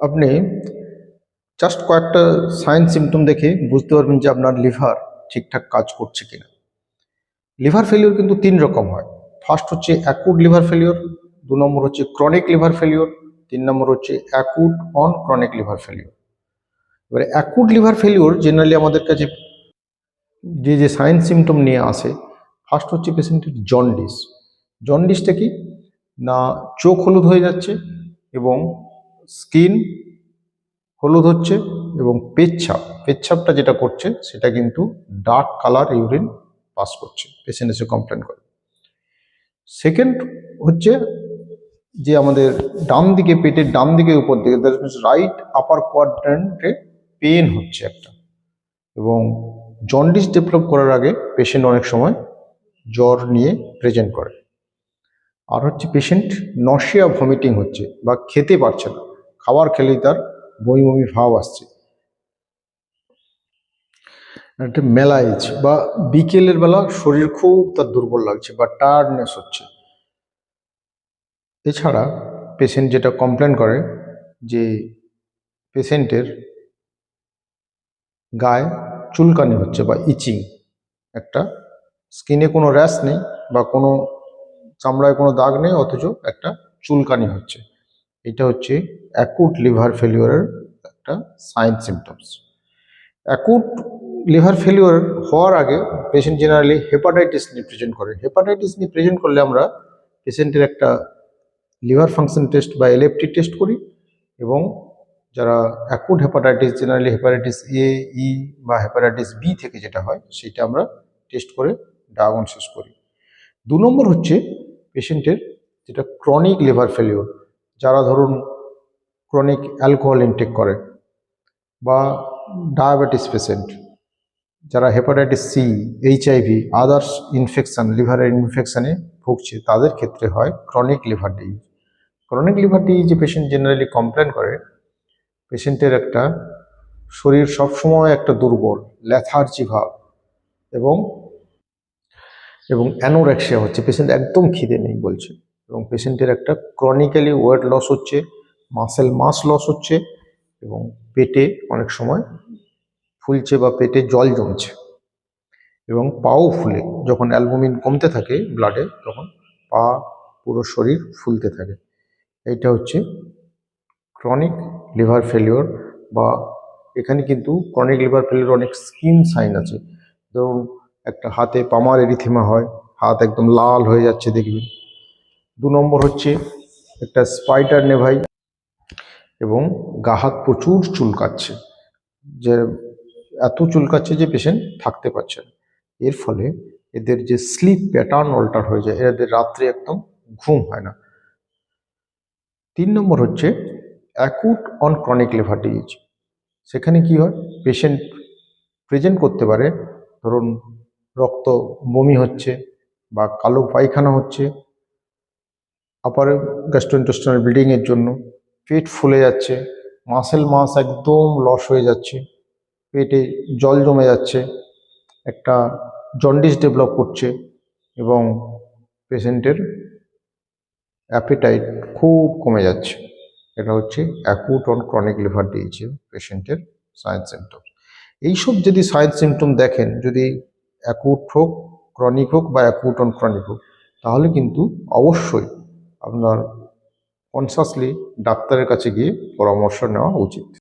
আপনি জাস্ট কয়েকটা sign symptom দেখে বুঝতে পারবেন যে আপনার লিভার ঠিকঠাক কাজ করছে কিনা। লিভার ফেলিওর কিন্তু 3 রকম হয়। ফার্স্ট হচ্ছে অ্যাকুট লিভার ফেলিওর, 2 নম্বর হচ্ছে ক্রনিক লিভার ফেলিওর, 3 নম্বর হচ্ছে acute on chronic liver failure. এবারে অ্যাকুট লিভার ফেলিওর জেনারেলি আমাদের কাছে যে সাইন সিমটম নিয়ে আসে, ফার্স্ট হচ্ছে পেশেন্টের জন্ডিস। জন্ডিসটা কি না, চোখ হলুদ হয়ে যাচ্ছে এবং স্কিন হলুদ হচ্ছে এবং পেচ্ছাপটা যেটা করছে সেটা কিন্তু ডার্ক কালার ইউরিন পাস করছে, পেশেন্ট এসে কমপ্লেন করে। সেকেন্ড হচ্ছে যে আমাদের ডান দিকে, পেটের ডান দিকে উপর দিকে, রাইট আপার কোয়াড্র্যান্টে পেন হচ্ছে একটা, এবং জন্ডিস ডেভেলপ করার আগে পেশেন্ট অনেক সময় জ্বর নিয়ে প্রেজেন্ট করে। আর হচ্ছে পেশেন্ট নশিয়া ভমিটিং হচ্ছে বা খেতে পারছে না, খাবার খেলেই তার বমি বমি ভাব আসছে। একটা মেলাইজ বা বিকেলের বেলা শরীর খুব তার দুর্বল লাগছে বা টায়ার্ডনেস হচ্ছে। এছাড়া পেশেন্ট যেটা কমপ্লেন করে যে পেশেন্টের গায়ে চুলকানি হচ্ছে বা ইচিং, একটা স্কিনে কোনো র্যাশ নেই বা কোনো চামড়ায় কোনো দাগ নেই, অথচ একটা চুলকানি হচ্ছে। এটা হচ্ছে অ্যাকুট লিভার ফেলিওরের একটা sign symptoms. Acute liver failure হওয়ার আগে পেশেন্ট জেনারেলি হেপাটাইটিস নিয়ে প্রেজেন্ট করে। হেপাটাইটিস নিয়ে প্রেজেন্ট করলে আমরা পেশেন্টের একটা লিভার ফাংশন টেস্ট বা এলএফটি টেস্ট করি, এবং যারা acute hepatitis, generally hepatitis A, E বা হেপাটাইটিস বি থেকে যেটা হয় সেটা আমরা টেস্ট করে ডায়াগনোসিস করি। 2 নম্বর হচ্ছে পেশেন্টের যেটা ক্রনিক লিভার ফেলিওর, যারা ধরুন ক্রনিক অ্যালকোহল ইনটেক করে বা ডায়াবেটিস পেশেন্ট, যারা hepatitis C, HIV, others infection, লিভারের ইনফেকশানে ভুগছে, তাদের ক্ষেত্রে হয় chronic liver disease. Chronic liver ডিজিজে পেশেন্ট জেনারেলি কমপ্লেন করে পেশেন্টের একটা শরীর সবসময় একটা দুর্বল, ল্যাথার্জি ভাব এবং অ্যানোরেক্সিয়া হচ্ছে, পেশেন্ট একদম খিদে নেই বলছে, এবং পেশেন্টের একটা ক্রনিক্যালি ওয়েট লস হচ্ছে, মাসেল মাস লস হচ্ছে, এবং পেটে অনেক সময় ফুলছে বা পেটে জল জমছে, এবং পাও ফুলে, যখন অ্যালবুমিন কমতে থাকে ব্লাডে তখন পা, পুরো শরীর ফুলতে থাকে। এইটা হচ্ছে ক্রনিক লিভার ফেলিওর। বা এখানে কিন্তু ক্রনিক লিভার ফেলিওর অনেক স্কিন সাইন আছে। ধরুন একটা হাতে পামার এরিথেমা হয়, হাত একদম লাল হয়ে যাচ্ছে দেখবেন। 2 নম্বর হচ্ছে একটা স্পাইডার নেভাই এবং গা হাত প্রচুর চুলকাচ্ছে, যে এত চুলকাচ্ছে যে পেশেন্ট থাকতে পারছে না। এর ফলে এদের যে স্লিপ প্যাটার্ন অল্টার হয়ে যায়, এদের রাত্রে একদম ঘুম হয় না। 3 নম্বর হচ্ছে acute on chronic liver disease. সেখানে কি হয়, পেশেন্ট প্রেজেন্ট করতে পারে ধরুন রক্ত বমি হচ্ছে বা কালো পায়খানা হচ্ছে, আপার গ্যাস্ট্রোইন্টেস্টাইনাল ব্লিডিংয়ের জন্য পেট ফুলে যাচ্ছে, মাসেল মাস একদম লস হয়ে যাচ্ছে, পেটে জল জমে যাচ্ছে, একটা জন্ডিস ডেভেলপ করছে, এবং পেশেন্টের অ্যাপিটাইট খুব কমে যাচ্ছে। এটা হচ্ছে acute on chronic liver disease পেশেন্টের সাইন সিমটম। এইসব যদি সাইন সিমটম দেখেন, যদি অ্যাকুট হোক, ক্রনিক হোক বা অ্যাকুট অন ক্রনিক হোক, তাহলে কিন্তু অবশ্যই আপনার কনসাসলি ডাক্তারের কাছে গিয়ে পরামর্শ নেওয়া উচিত।